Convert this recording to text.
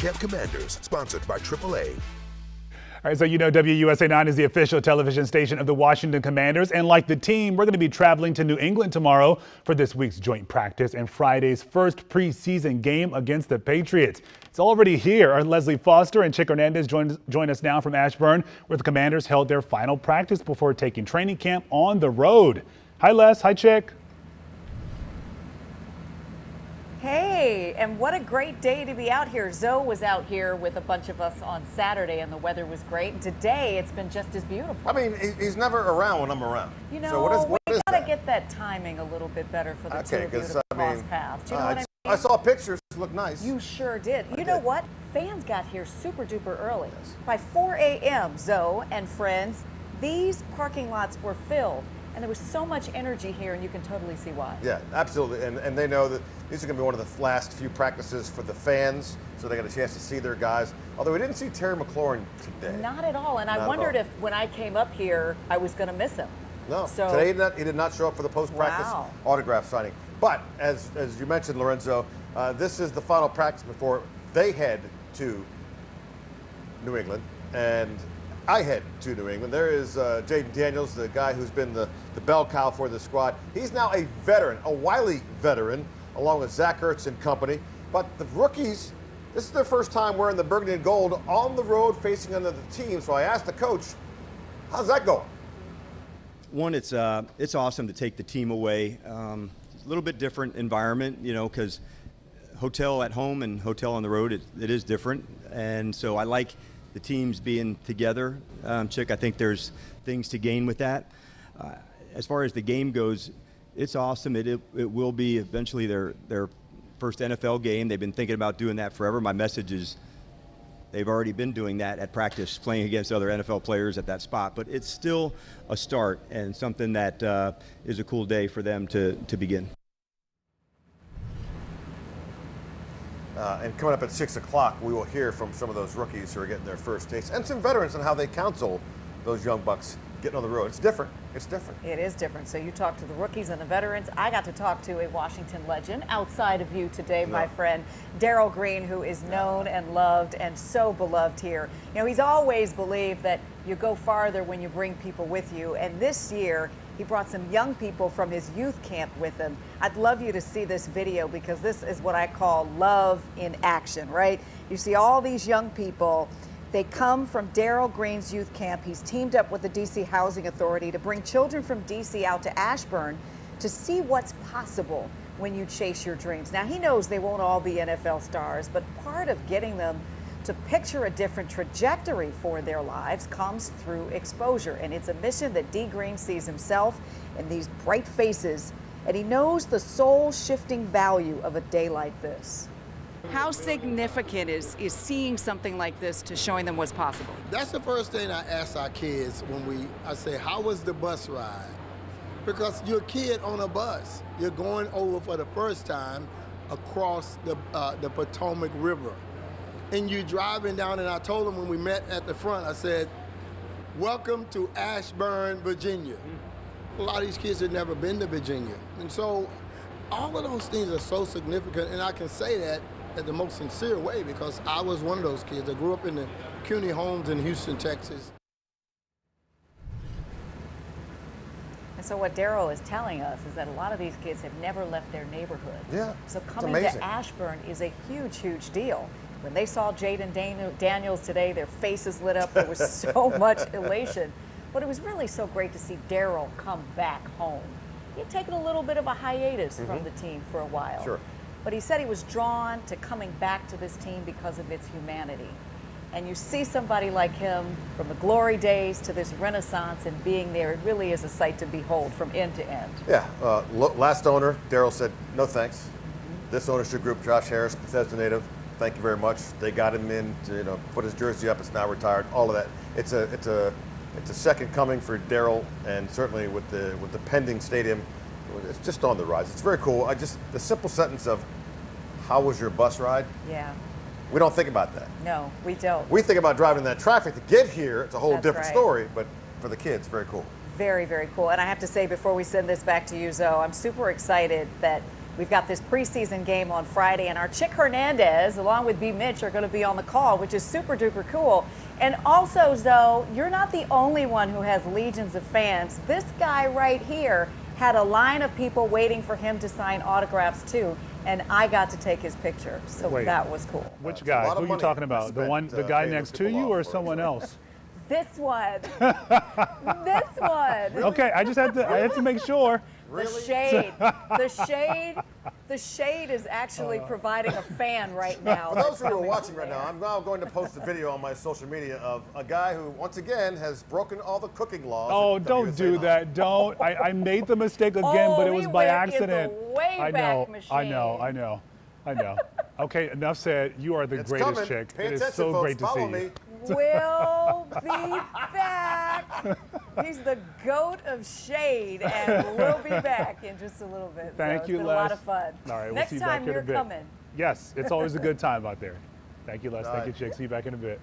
Camp Commanders, sponsored by AAA. All right, so you know WUSA 9 is the official television station of the Washington Commanders, and like the team, we're going to be traveling to New England tomorrow for this week's joint practice and Friday's first preseason game against the Patriots. It's already here. Our Leslie Foster and Chick Hernandez join us now from Ashburn, where the Commanders held their final practice before taking training camp on the road. Hi, Les. Hi, Chick. Hey, and what a great day to be out here. Zoe was out here with a bunch of us on Saturday, and the weather was great. And today, it's been just as beautiful. I mean, he's never around when I'm around. You know, so what we is got to that? get that timing a little bit better for the two of you to cross paths. Do you know what I mean? I saw pictures. Look nice. You sure did. You know what? Fans got here super duper early. By 4 a.m., Zoe and friends, these parking lots were filled. And there was so much energy here, and you can totally see why. Yeah, absolutely. And they know that these are going to be one of the last few practices for the fans, so they got a chance to see their guys. Although we didn't see Terry McLaurin today. Not at all. And I wondered if when I came up here, I was going to miss him. No. So, today he did not show up for the post-practice autograph signing. But as you mentioned, Lorenzo, this is the final practice before they head to New England. And I head to New England. There is Jaden Daniels, the guy who's been the bell cow for the squad. He's now a veteran, a wily veteran, along with Zach Ertz and company. But the rookies, this is their first time wearing the burgundy and gold on the road facing another team. So I asked the coach, how's that going? One, it's awesome to take the team away. It's a little bit different environment, you know, because hotel at home and hotel on the road, it is different. And so I like the teams being together. Chick, I think there's things to gain with that. As far as the game goes, it's awesome. It will be eventually their first NFL game. They've been thinking about doing that forever. My message is they've already been doing that at practice, playing against other NFL players at that spot. But it's still a start and something that is a cool day for them to begin. And coming up at 6 o'clock, we will hear from some of those rookies who are getting their first taste and some veterans on how they counsel those young bucks getting on the road. It's different. It's different. It is different. So you talk to the rookies and the veterans. I got to talk to a Washington legend outside of you today, my friend, Darryl Green, who is known and loved and so beloved here. You know, he's always believed that you go farther when you bring people with you. And this year, he brought some young people from his youth camp with him. I'd love you to see this video because this is what I call love in action, right? You see all these young people. They come from Darryl Green's youth camp. He's teamed up with the D.C. Housing Authority to bring children from D.C. out to Ashburn to see what's possible when you chase your dreams. Now, he knows they won't all be NFL stars, but part of getting them to picture a different trajectory for their lives comes through exposure. And it's a mission that D. Green sees himself in these bright faces, and he knows the soul-shifting value of a day like this. How significant is seeing something like this to showing them what's possible? That's the first thing I ask our kids when I say, how was the bus ride? Because you're a kid on a bus. You're going over for the first time across the Potomac River. And you're driving down, and I told them when we met at the front, I said, welcome to Ashburn, Virginia. A lot of these kids have never been to Virginia. And so all of those things are so significant, and I can say that in the most sincere way because I was one of those kids. I grew up in the CUNY homes in Houston, Texas. And so what Darryl is telling us is that a lot of these kids have never left their neighborhood. Yeah, so coming to Ashburn is a huge, huge deal. When they saw Jaden Daniels today, their faces lit up. There was so much elation. But it was really so great to see Darryl come back home. He had taken a little bit of a hiatus from the team for a while. Sure. But he said he was drawn to coming back to this team because of its humanity. And you see somebody like him from the glory days to this renaissance and being there, it really is a sight to behold from end to end. Yeah, last owner, Darryl said, no thanks. This ownership group, Josh Harris, Bethesda native, thank you very much. They got him in to put his jersey up. It's now retired. All of that. It's a second coming for Darryl, and certainly with the pending stadium, it's just on the rise. It's very cool. The simple sentence of, how was your bus ride? Yeah. We don't think about that. No, we don't. We think about driving that traffic to get here. It's a whole different story, but for the kids, very cool. Very, very cool. And I have to say, before we send this back to you, Zoe, I'm super excited that We've got this preseason game on Friday, and our Chick Hernandez, along with B. Mitch, are going to be on the call, which is super duper cool. And also, Zoe, you're not the only one who has legions of fans. This guy right here had a line of people waiting for him to sign autographs too, and I got to take his picture, so that was cool. Which guy? Who are you talking about? The guy next to you or someone else? This one. This one. Okay, I had to make sure. The shade is actually providing a fan right now. For those who are watching right now, I'm now going to post a video on my social media of a guy who, once again, has broken all the cooking laws. Oh, don't do that. Don't. I made the mistake again, but it was by accident. I know. Okay, enough said. You are the greatest chick. It is so great to see you. We'll be back. He's the goat of shade, and we'll be back in just a little bit. Thank you, it's been Les. a lot of fun. All right, Next we'll see you time back in a bit. you're coming. Yes, it's always a good time out there. Thank you, Les. All Thank you, right. Chick. See you back in a bit.